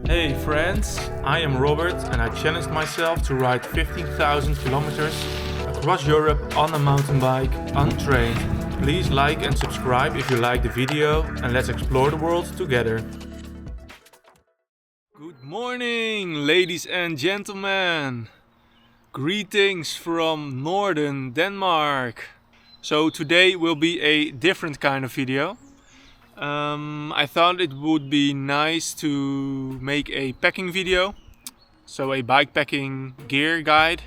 Hey friends, I am Robert and I challenged myself to ride 15,000 kilometers across Europe on a mountain bike, untrained. Please like and subscribe if you like the video and let's explore the world together. Good morning, ladies and gentlemen. Greetings from northern Denmark. So today will be a different kind of video. I thought it would be nice to make a packing video, so a bikepacking gear guide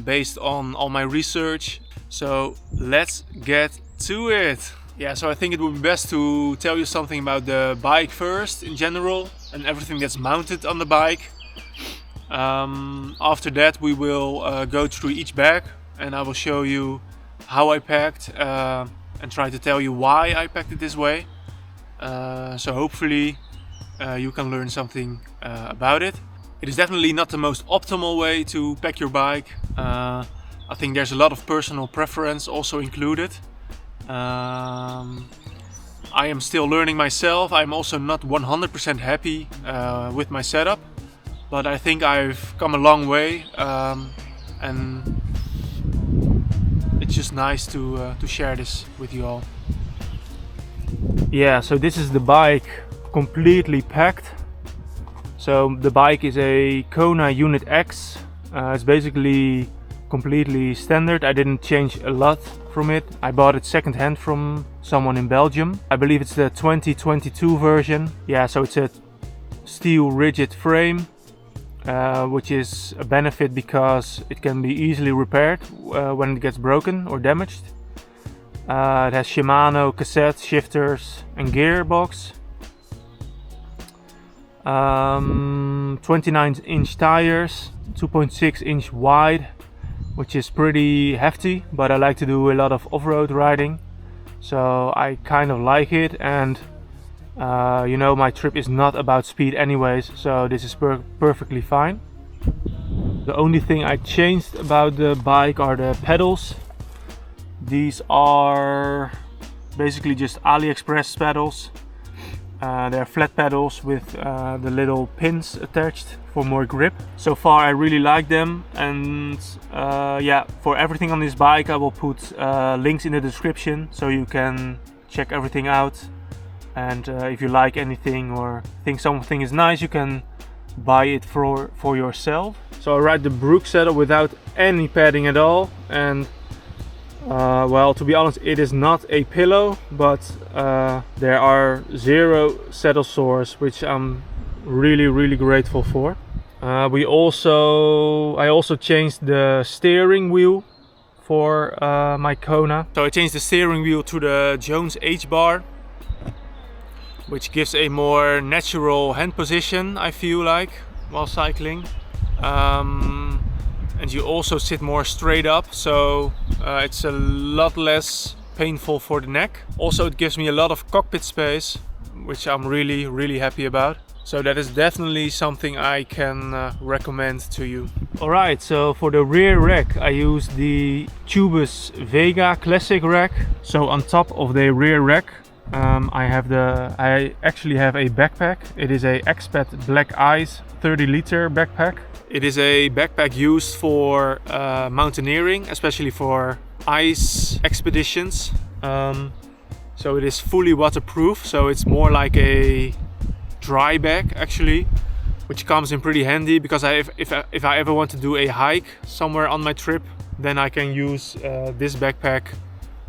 based on all my research. So let's get to it. Yeah, so I think it would be best to tell you something about the bike first in general and everything that's mounted on the bike. After that we will go through each bag and I will show you how I packed and try to tell you why I packed it this way. So hopefully you can learn something about it. It is definitely not the most optimal way to pack your bike. I think there's a lot of personal preference also included. I am still learning myself. I'm also not 100% happy with my setup, but I think I've come a long way, and it's just nice to share this with you all. Yeah, so this is the bike completely packed. So the bike is a Kona Unit X. It's basically completely standard. I didn't change a lot from it. I bought it second-hand from someone in Belgium. I believe it's the 2022 version. Yeah, so it's a steel rigid frame, which is a benefit because it can be easily repaired when it gets broken or damaged. It has Shimano cassette, shifters and gearbox. 29-inch tires, 2.6 inch wide, which is pretty hefty, but I like to do a lot of off-road riding, so I kind of like it. And you know, my trip is not about speed anyways, so this is perfectly fine. The only thing I changed about the bike are the pedals. These are basically just AliExpress pedals. They're flat pedals with the little pins attached for more grip. So far I really like them, and yeah, for everything on this bike I will put links in the description so you can check everything out. And if you like anything or think something is nice, you can buy it for yourself. So I ride the Brook saddle without any padding at all, and well, to be honest, it is not a pillow, but there are 0 saddle sores, which I'm really grateful for. I also changed the steering wheel for my Kona. So I changed the steering wheel to the Jones H-bar, which gives a more natural hand position, I feel like, while cycling. And you also sit more straight up, so it's a lot less painful for the neck. Also, it gives me a lot of cockpit space, which I'm really happy about. So that is definitely something I can recommend to you. Alright, so for the rear rack I use the Tubus Vega Classic rack. So on top of the rear rack I actually have a backpack. It is a Expat Black Ice 30-liter backpack. It is a backpack used for mountaineering, especially for ice expeditions. So it is fully waterproof, so it's more like a dry bag actually, which comes in pretty handy because if I ever want to do a hike somewhere on my trip, then I can use this backpack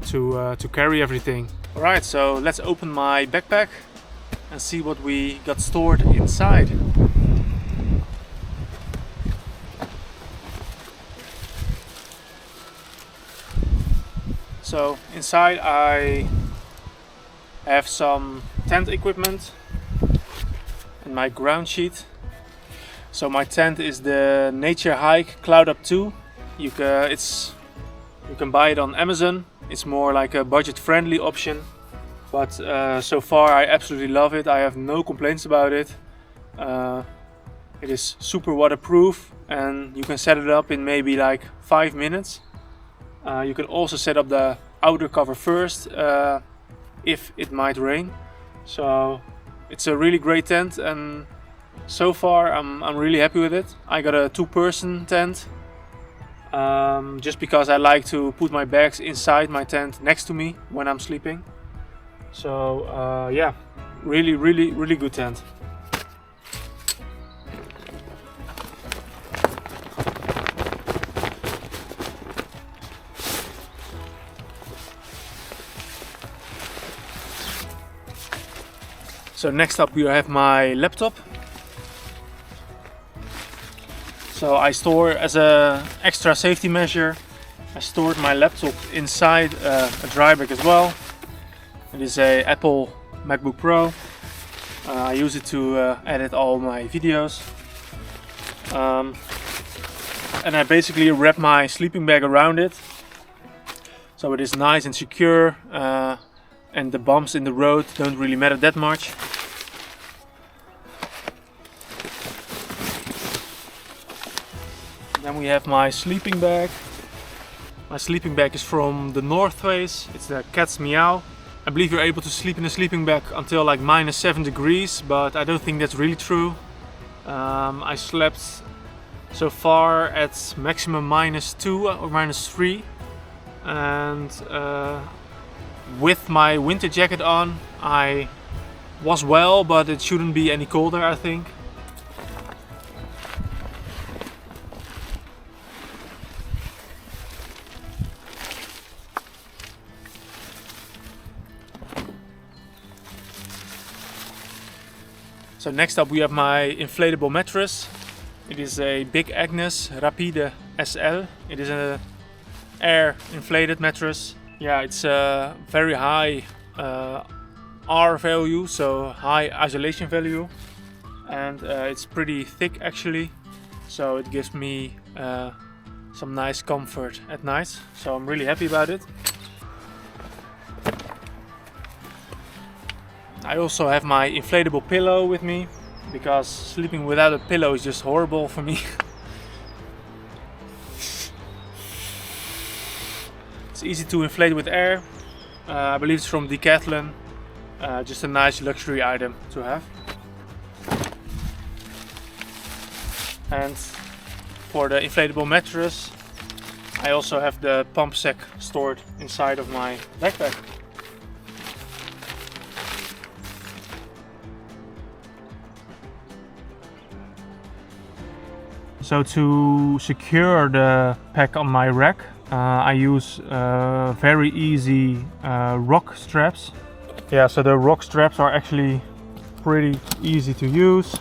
to carry everything. Alright, so let's open my backpack and see what we got stored inside. So inside I have some tent equipment and my ground sheet. So my tent is the Nature Hike Cloud Up 2. You can buy it on Amazon. It's more like a budget-friendly option, but so far I absolutely love it. I have no complaints about it. It is super waterproof and you can set it up in maybe like 5 minutes. You can also set up the outer cover first if it might rain. So It's a really great tent, and so far I'm really happy with it. I got a 2-person tent, just because I like to put my bags inside my tent next to me when I'm sleeping. So yeah, really good tent. So next up we have my laptop. So I store, as a extra safety measure, I stored my laptop inside a dry bag as well. It is a Apple MacBook Pro. I use it to edit all my videos. And I basically wrap my sleeping bag around it, so it is nice and secure, and the bumps in the road don't really matter that much. Then we have my sleeping bag. My sleeping bag is from the North Face. It's the Cat's Meow. I believe you're able to sleep in a sleeping bag until like -7 degrees, but I don't think that's really true. I slept so far at maximum -2 or -3, and with my winter jacket on I was well, but it shouldn't be any colder, I think. So next up we have my inflatable mattress. It is a Big Agnes Rapide SL. It is an air inflated mattress. Yeah, it's a very high R value, so high isolation value, and it's pretty thick actually, so it gives me some nice comfort at night. So I'm really happy about it. I also have my inflatable pillow with me, because sleeping without a pillow is just horrible for me. It's easy to inflate with air. I believe it's from Decathlon. Just a nice luxury item to have. And for the inflatable mattress, I also have the pump sack stored inside of my backpack. So to secure the pack on my rack, I use very easy rock straps. Yeah, so the rock straps are actually pretty easy to use.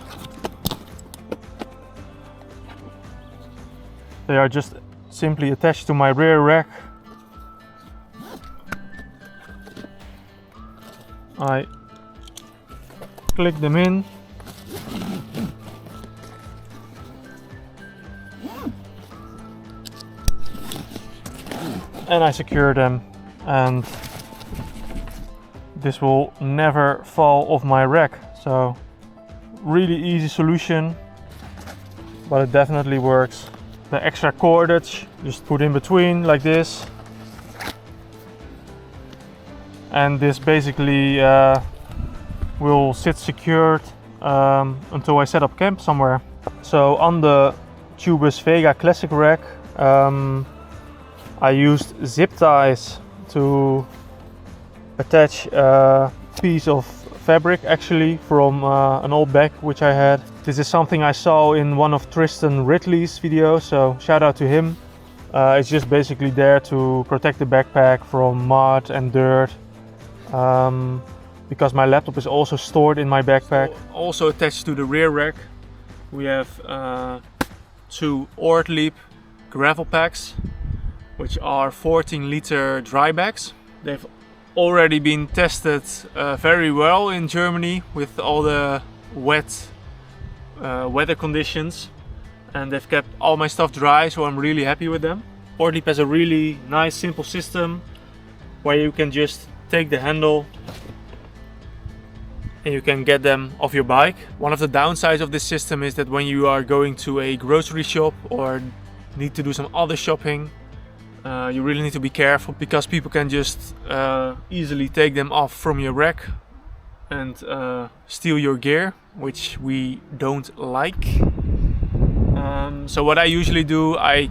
They are just simply attached to my rear rack. I click them in. And I secure them, and this will never fall off my rack. So really easy solution, but it definitely works. The extra cordage just put in between like this, and this basically will sit secured until I set up camp somewhere. So on the Tubus Vega Classic rack, I used zip ties to attach a piece of fabric, actually from an old bag which I had. This is something I saw in one of Tristan Ridley's videos, so shout out to him. It's just basically there to protect the backpack from mud and dirt, because my laptop is also stored in my backpack. Also attached to the rear rack we have 2 Ortlieb gravel packs, which are 14-liter dry bags. They've already been tested very well in Germany with all the wet weather conditions, and they've kept all my stuff dry, so I'm really happy with them. Ortlieb has a really nice simple system where you can just take the handle and you can get them off your bike. One of the downsides of this system is that when you are going to a grocery shop or need to do some other shopping, you really need to be careful, because people can just easily take them off from your rack and steal your gear, which we don't like. So what I usually do, I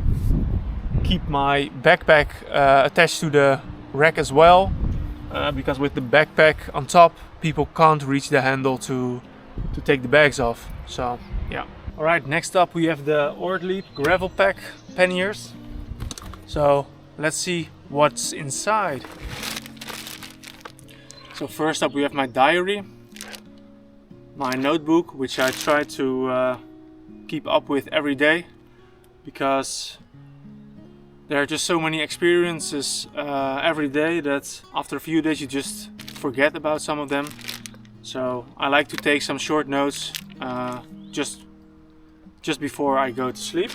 keep my backpack attached to the rack as well, because with the backpack on top, people can't reach the handle to take the bags off. So yeah. Alright, next up we have the Ortlieb gravel pack panniers. So let's see what's inside. So first up we have my diary, my notebook, which I try to keep up with every day, because there are just so many experiences every day that after a few days you just forget about some of them. So I like to take some short notes just before I go to sleep.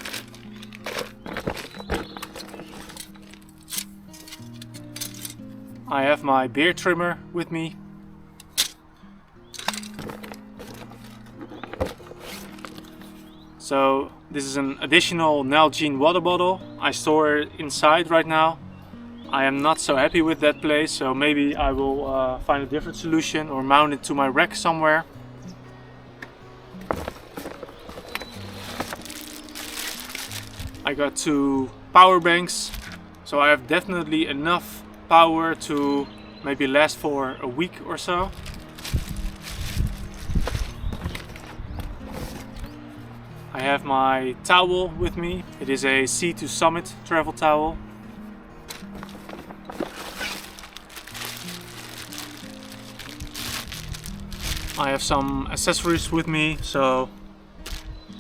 I have my beard trimmer with me. So this is an additional Nalgene water bottle. I store it inside right now. I am not so happy with that place, so maybe I will find a different solution or mount it to my rack somewhere. I got 2 power banks, so I have definitely enough power to maybe last for a week or so. I have my towel with me. It is a Sea to Summit travel towel. I have some accessories with me, so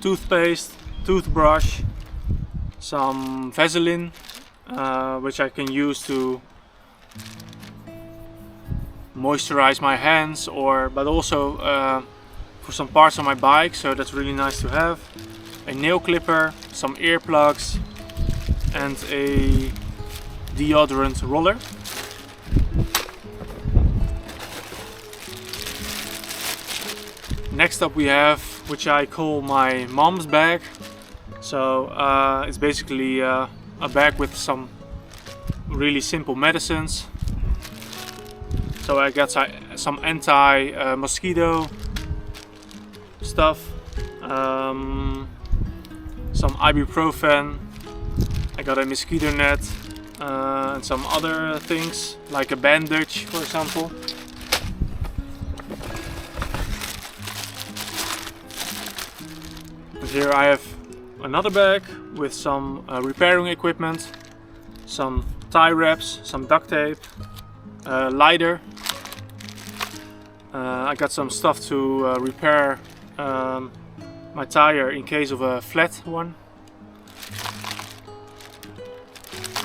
toothpaste, toothbrush, some Vaseline, which I can use to moisturize my hands, but also for some parts on my bike, so that's really nice to have. A nail clipper, some earplugs, and a deodorant roller. Next up we have, which I call my mom's bag. So it's basically a bag with some really simple medicines. So I got some anti-mosquito stuff, some ibuprofen, I got a mosquito net, and some other things like a bandage, for example. And here I have another bag with some repairing equipment, some tie wraps, some duct tape, lighter. I got some stuff to repair my tire in case of a flat one,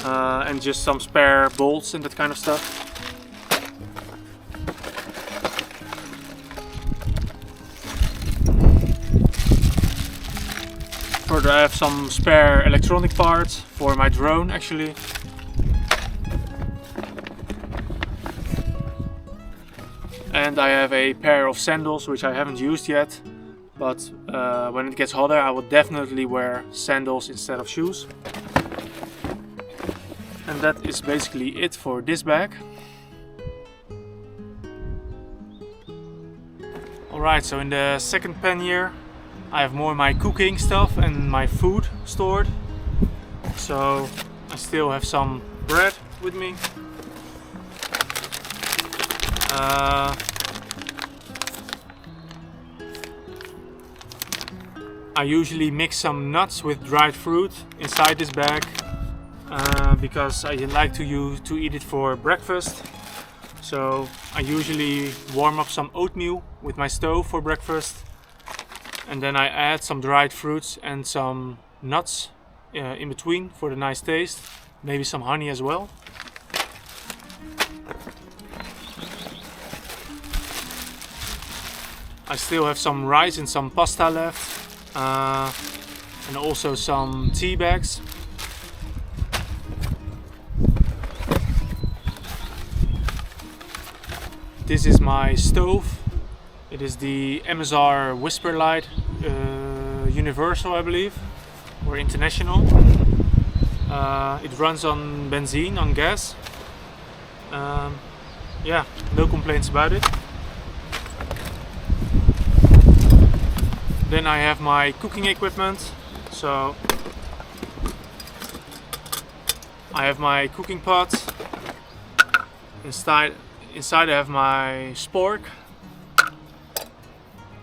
and just some spare bolts and that kind of stuff. Further I have some spare electronic parts for my drone actually. And I have a pair of sandals which I haven't used yet, but when it gets hotter I will definitely wear sandals instead of shoes. And that is basically it for this bag. Alright, so in the second pannier I have more of my cooking stuff and my food stored. So I still have some bread with me. I usually mix some nuts with dried fruit inside this bag, because I like to eat it for breakfast. So I usually warm up some oatmeal with my stove for breakfast, and then I add some dried fruits and some nuts in between for the nice taste, maybe some honey as well. I still have some rice and some pasta left, and also some tea bags. This is my stove. It is the MSR Whisper Light, Universal I believe, or International. It runs on benzene, on gas. Yeah, no complaints about it. Then I have my cooking equipment. So I have my cooking pot. Inside I have my spork,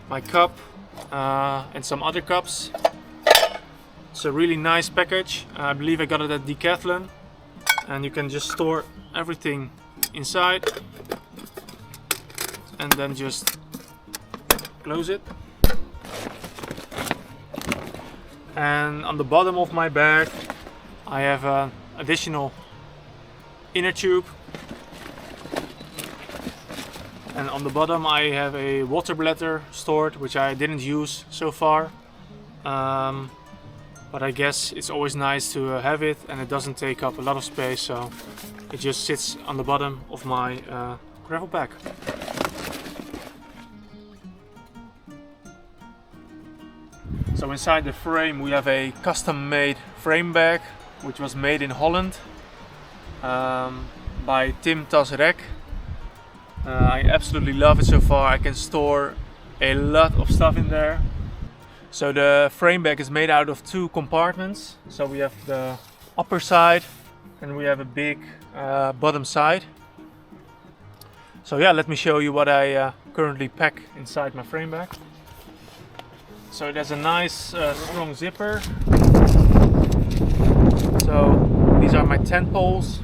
my cup, and some other cups. It's a really nice package. I believe I got it at Decathlon, and you can just store everything inside and then just close it. And on the bottom of my bag I have an additional inner tube, and on the bottom I have a water bladder stored, which I didn't use so far, but I guess it's always nice to have it, and it doesn't take up a lot of space, so it just sits on the bottom of my gravel bag. So inside the frame we have a custom made frame bag, which was made in Holland by Tim Tasrek. I absolutely love it so far. I can store a lot of stuff in there. So the frame bag is made out of two compartments. So we have the upper side and we have a big bottom side. So yeah, let me show you what I currently pack inside my frame bag. So it has a nice strong zipper. So these are my tent poles.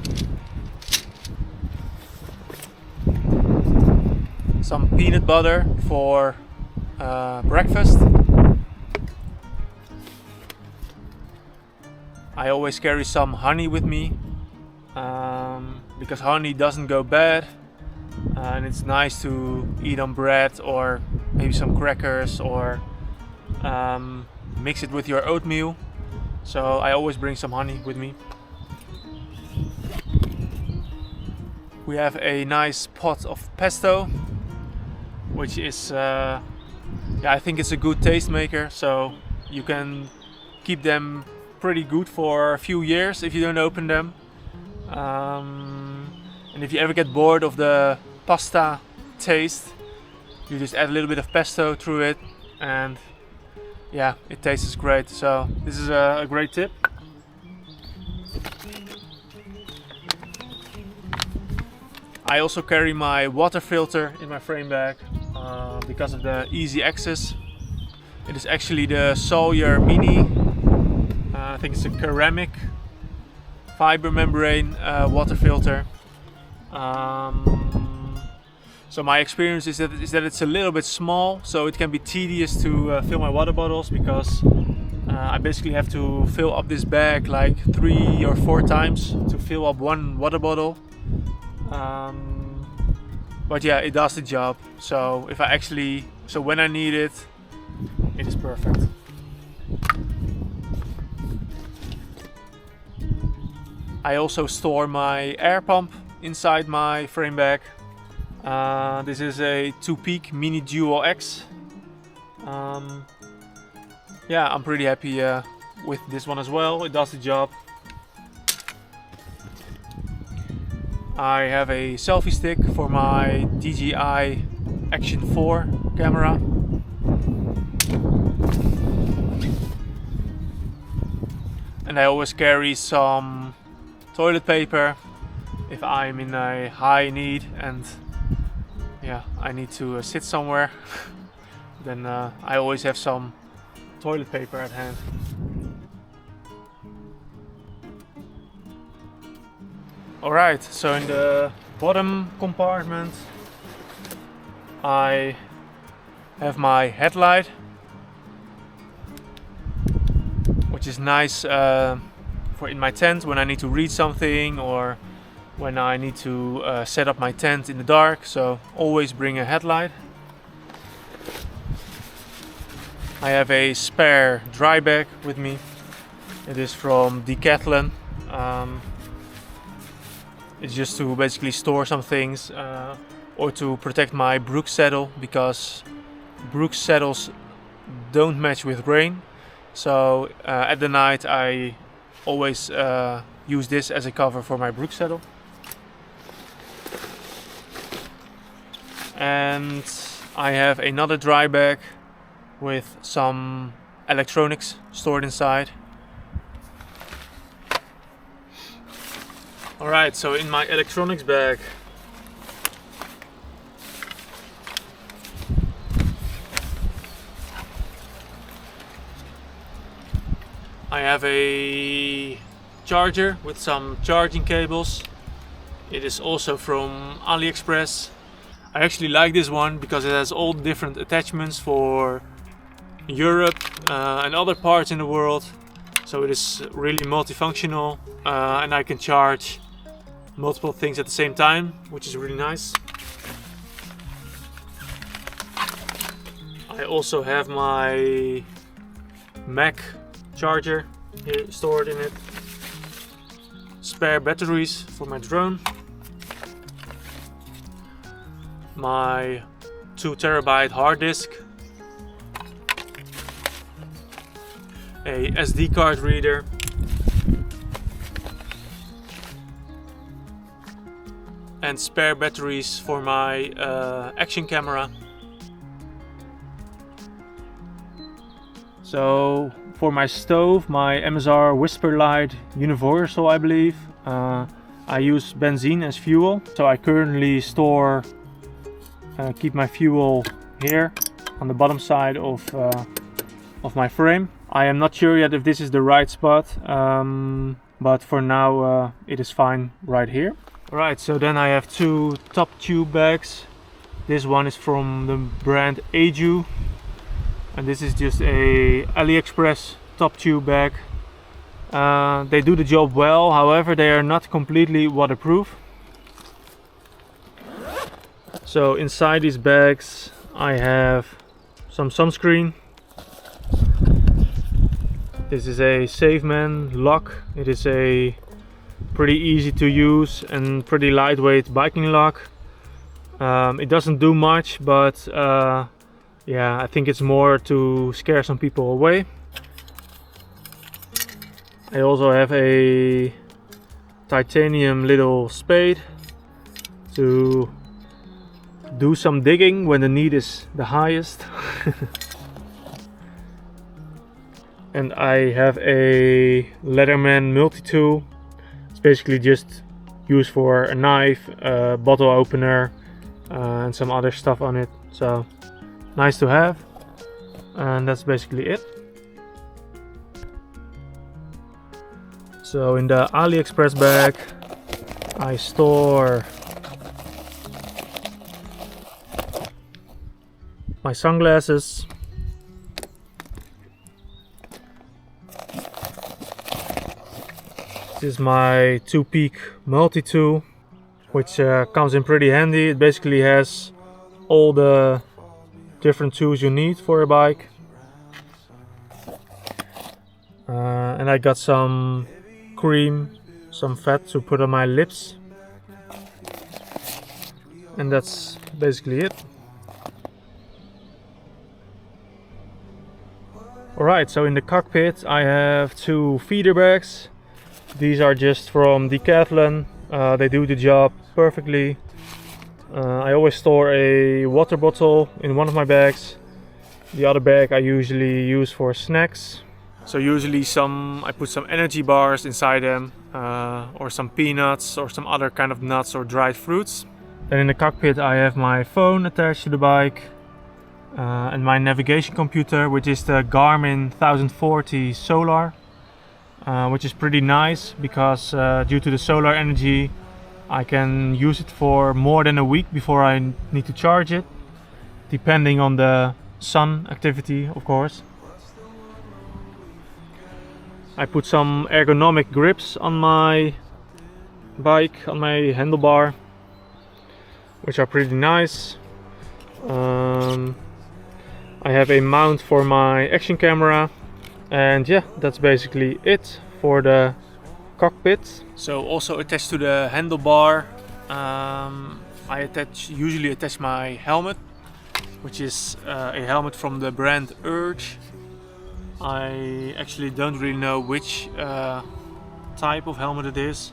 Some peanut butter for breakfast. I always carry some honey with me because honey doesn't go bad, and it's nice to eat on bread or maybe some crackers, or mix it with your oatmeal. So I always bring some honey with me. We have a nice pot of pesto, which is yeah, I think it's a good taste maker, so you can keep them pretty good for a few years if you don't open them. And if you ever get bored of the pasta taste, you just add a little bit of pesto through it, and yeah, it tastes great. So this is a great tip. I also carry my water filter in my frame bag because of the easy access. It is actually the Sawyer Mini. I think it's a ceramic fiber membrane water filter. So my experience is that it's a little bit small, so it can be tedious to fill my water bottles, because I basically have to fill up this bag like 3 or 4 times to fill up one water bottle. But yeah, it does the job. So when I need it, it is perfect. I also store my air pump inside my frame bag. This is a 2-peak Mini Dual X. Yeah, I'm pretty happy with this one as well. It does the job. I have a selfie stick for my DJI Action 4 camera. And I always carry some toilet paper if I'm in a high need and yeah, I need to sit somewhere. Then I always have some toilet paper at hand. Alright, so in the bottom compartment I have my headlight, which is nice for in my tent when I need to read something or when I need to set up my tent in the dark, so always bring a headlight. I have a spare dry bag with me. It is from Decathlon. It's just to basically store some things or to protect my Brooks saddle, because Brooks saddles don't match with rain. So at the night I always use this as a cover for my Brooks saddle. And I have another dry bag with some electronics stored inside. Alright, so in my electronics bag I have a charger with some charging cables. It is also from AliExpress. I actually like this one because it has all different attachments for Europe and other parts in the world. So it is really multifunctional and I can charge multiple things at the same time, which is really nice. I also have my Mac charger here stored in it. Spare batteries for my drone. My 2 terabyte hard disk. A SD card reader. And spare batteries for my action camera. So for my stove, my MSR Whisper Light Universal, I believe, I use benzene as fuel. So I currently keep my fuel here on the bottom side of my frame. I am not sure yet if this is the right spot, but for now it is fine right here. Alright, so then I have 2 top tube bags. This one is from the brand Eju, and this is just a AliExpress top tube bag. They do the job well, however they are not completely waterproof. So inside these bags I have some sunscreen. This is a Saveman lock. It is a pretty easy to use and pretty lightweight biking lock. It doesn't do much, but yeah, I think it's more to scare some people away. I also have a titanium little spade to do some digging when the need is the highest. And I have a Leatherman multi-tool. It's basically just used for a knife, a bottle opener, and some other stuff on it. So nice to have. And that's basically it. So in the AliExpress bag I store my sunglasses, this is my 2-peak multi-tool, which comes in pretty handy. It basically has all the different tools you need for a bike. And I got some cream, some fat to put on my lips, and that's basically it. Alright, so in the cockpit I have 2 feeder bags. These are just from Decathlon. They do the job perfectly. I always store a water bottle in one of my bags. The other bag I usually use for snacks. So usually I put some energy bars inside them, or some peanuts or some other kind of nuts or dried fruits. Then in the cockpit I have my phone attached to the bike, and my navigation computer, which is the Garmin 1040 Solar, which is pretty nice because due to the solar energy I can use it for more than a week before I need to charge it, depending on the sun activity, of course. I put some ergonomic grips on my bike, on my handlebar, which are pretty nice. I have a mount for my action camera, and yeah, that's basically it for the cockpit. So also attached to the handlebar I usually attach my helmet, which is a helmet from the brand Urge. I actually don't really know which type of helmet it is.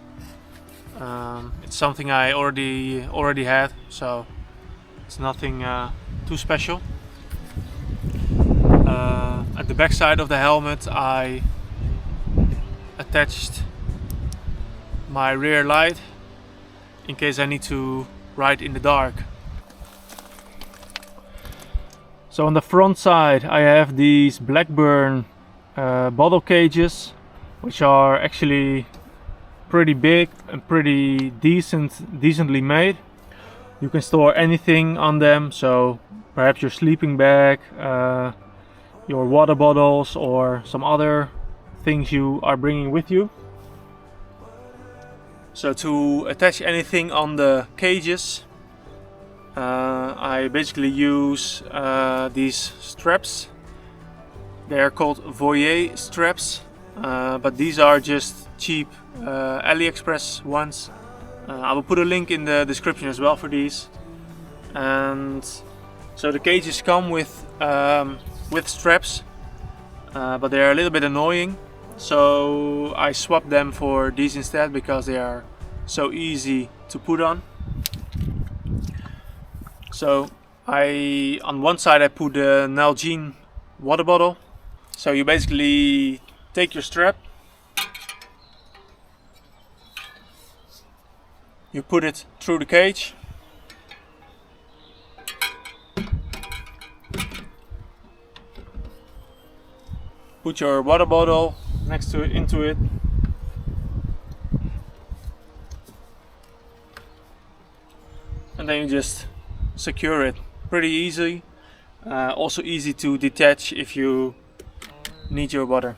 It's something I already had, so it's nothing too special. the back side of the helmet I attached my rear light in case I need to ride in the dark. So on the front side I have these Blackburn bottle cages, which are actually pretty big and pretty decently made. You can store anything on them, so perhaps your sleeping bag, your water bottles, or some other things you are bringing with you. So to attach anything on the cages, I basically use these straps. They are called Voyer straps, but these are just cheap AliExpress ones. I will put a link in the description as well for these. And so the cages come with straps, but they are a little bit annoying. So I swapped them for these instead because they are so easy to put on. So on one side I put a Nalgene water bottle. So you basically take your strap, you put it through the cage, put your water bottle next to it, into it, and then you just secure it. Pretty easy, also easy to detach if you need your water.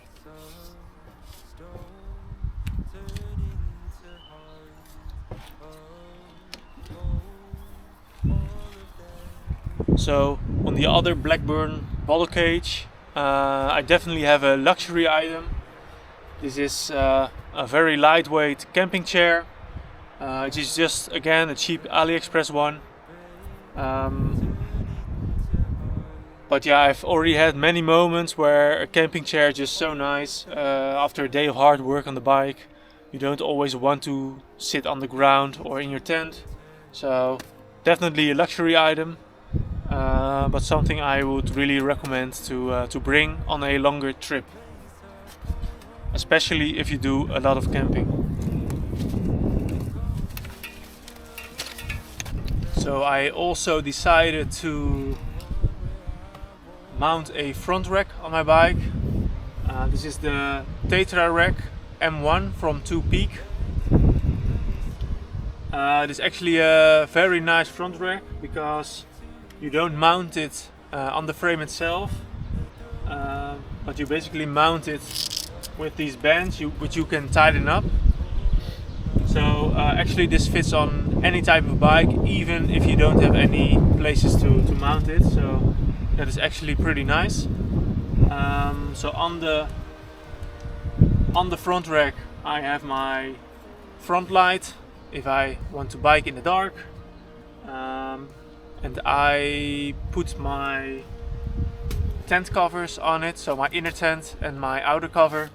So on the other Blackburn bottle cage, I definitely have a luxury item. This is a very lightweight camping chair. It is just again a cheap AliExpress one. But yeah, I've already had many moments where a camping chair is just so nice. After a day of hard work on the bike, you don't always want to sit on the ground or in your tent. So definitely a luxury item, but something I would really recommend to bring on a longer trip, especially if you do a lot of camping. So I also decided to mount a front rack on my bike. This is the Tetra Rack M1 from 2 Peak. It is actually a very nice front rack because you don't mount it on the frame itself, but you basically mount it with these bands which you can tighten up. So actually this fits on any type of bike, even if you don't have any places to mount it. So that is actually pretty nice. So on the front rack I have my front light if I want to bike in the dark, and I put my tent covers on it, so my inner tent and my outer cover,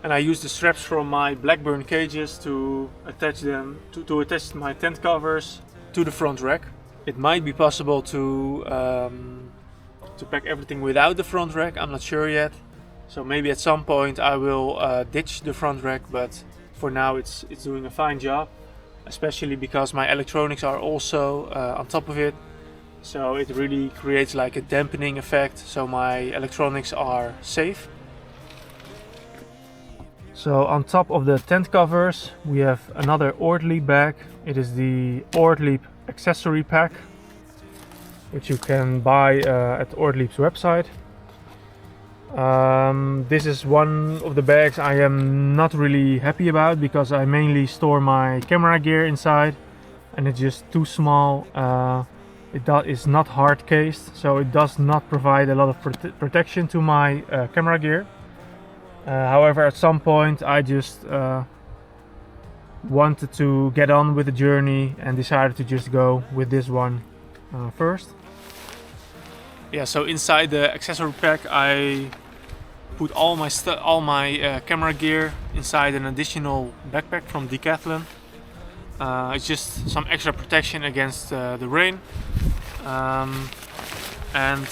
and I use the straps from my Blackburn cages to attach them to attach my tent covers to the front rack. It might be possible to pack everything without the front rack, I'm not sure yet. So maybe at some point I will ditch the front rack, but for now it's doing a fine job, especially because my electronics are also on top of it. So it really creates like a dampening effect, so my electronics are safe. So on top of the tent covers we have another Ortlieb bag. It is the Ortlieb accessory pack, which you can buy at Ortlieb's website. This is one of the bags I am not really happy about because I mainly store my camera gear inside and it's just too small. It is not hard cased, so it does not provide a lot of protection to my camera gear. However, at some point I just wanted to get on with the journey and decided to just go with this one first. Yeah, so inside the accessory pack I put all my camera gear inside an additional backpack from Decathlon. It's just some extra protection against the rain, and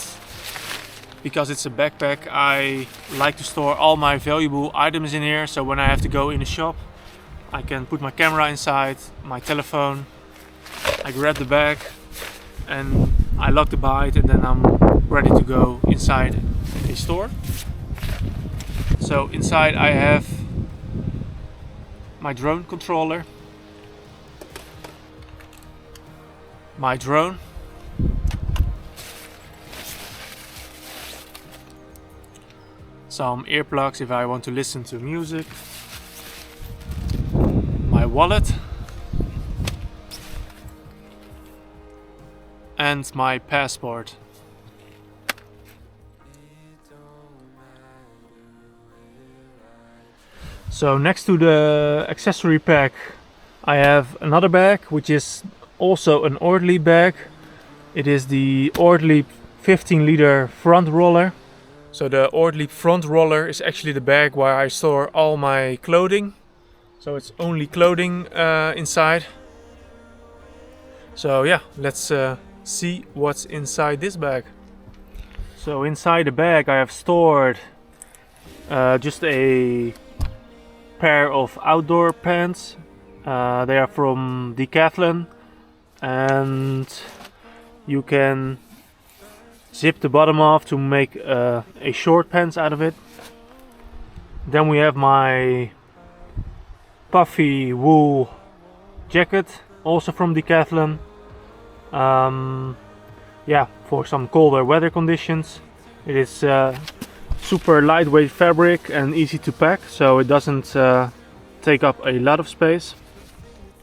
because it's a backpack, I like to store all my valuable items in here, so when I have to go in a shop, I can put my camera inside, my telephone, I grab the bag and I lock the bite, and then I'm ready to go inside a store. So inside I have my drone controller, my drone, some earplugs if I want to listen to music, my wallet, and my passport. So next to the accessory pack I have another bag, which is also an Ortlieb bag. It is the Ortlieb 15 liter front roller. So the Ortlieb front roller is actually the bag where I store all my clothing. So it's only clothing inside. So yeah, let's see what's inside this bag. So inside the bag I have stored just a pair of outdoor pants. They are from Decathlon, and you can zip the bottom off to make a short pants out of it. Then we have my puffy wool jacket, also from Decathlon. Yeah, for some colder weather conditions. It is super lightweight fabric and easy to pack, so it doesn't take up a lot of space.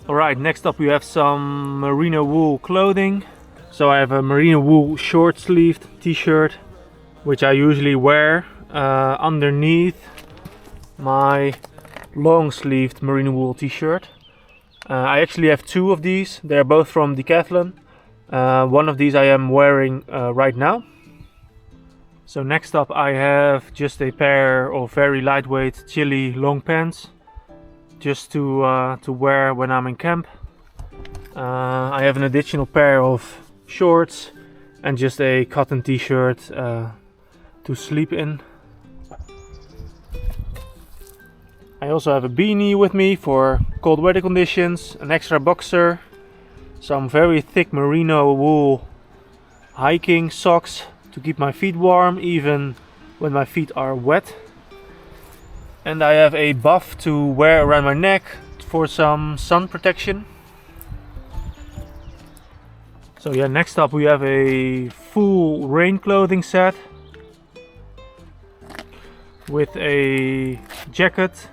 Alright, next up we have some merino wool clothing. So I have a merino wool short sleeved t-shirt, which I usually wear underneath my long sleeved merino wool t-shirt. I actually have two of these. They're both from Decathlon. One of these I am wearing right now. So next up I have just a pair of very lightweight chilly long pants, just to wear when I'm in camp. I have an additional pair of shorts and just a cotton t-shirt to sleep in. I also have a beanie with me for cold weather conditions, an extra boxer, some very thick merino wool hiking socks to keep my feet warm even when my feet are wet. And I have a buff to wear around my neck for some sun protection. So yeah, next up we have a full rain clothing set with a jacket.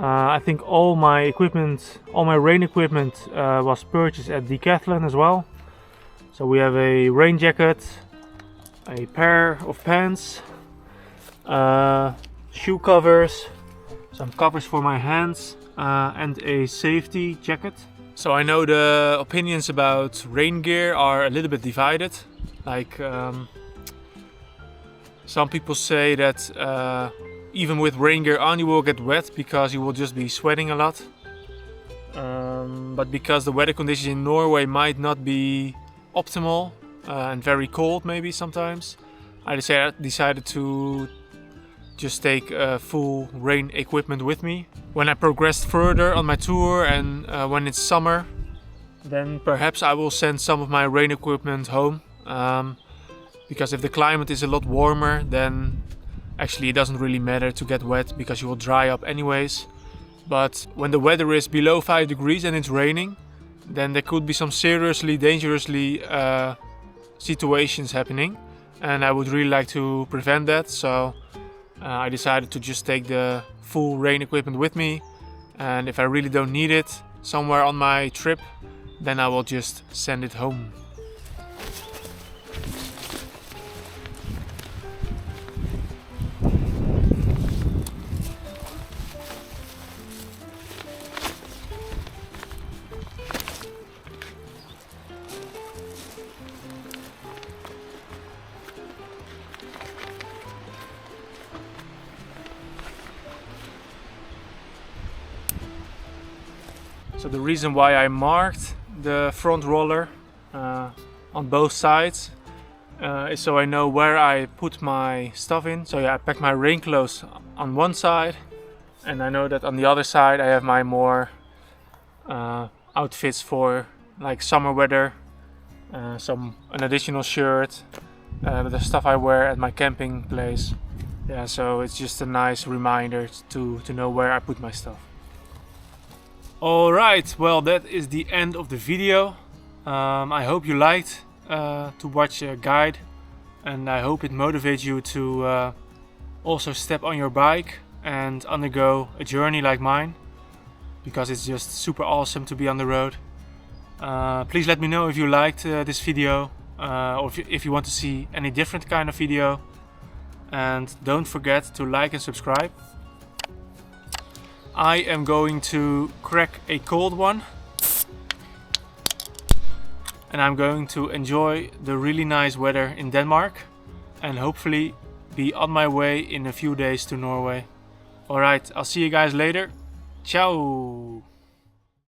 I think all my rain equipment was purchased at Decathlon as well. So we have a rain jacket, a pair of pants, shoe covers, some covers for my hands, and a safety jacket. So I know the opinions about rain gear are a little bit divided. Like some people say that even with rain gear on you will get wet because you will just be sweating a lot. But because the weather conditions in Norway might not be optimal and very cold maybe sometimes, I decided to just take full rain equipment with me. When I progressed further on my tour and when it's summer, then perhaps I will send some of my rain equipment home. Because if the climate is a lot warmer, then actually it doesn't really matter to get wet because you will dry up anyways. But when the weather is below 5 degrees and it's raining, then there could be some seriously dangerously situations happening, and I would really like to prevent that. So I decided to just take the full rain equipment with me, and if I really don't need it somewhere on my trip, then I will just send it home. So the reason why I marked the front roller on both sides is so I know where I put my stuff in. So yeah, I pack my rain clothes on one side, and I know that on the other side I have my more outfits for like summer weather, an additional shirt, the stuff I wear at my camping place. Yeah, so it's just a nice reminder to know where I put my stuff. Alright, well, that is the end of the video. I hope you liked to watch a guide, and I hope it motivates you to also step on your bike and undergo a journey like mine, because it's just super awesome to be on the road. Please let me know if you liked this video, or if you want to see any different kind of video, and don't forget to like and subscribe. I am going to crack a cold one, and I'm going to enjoy the really nice weather in Denmark, and hopefully be on my way in a few days to Norway. Alright, I'll see you guys later. Ciao!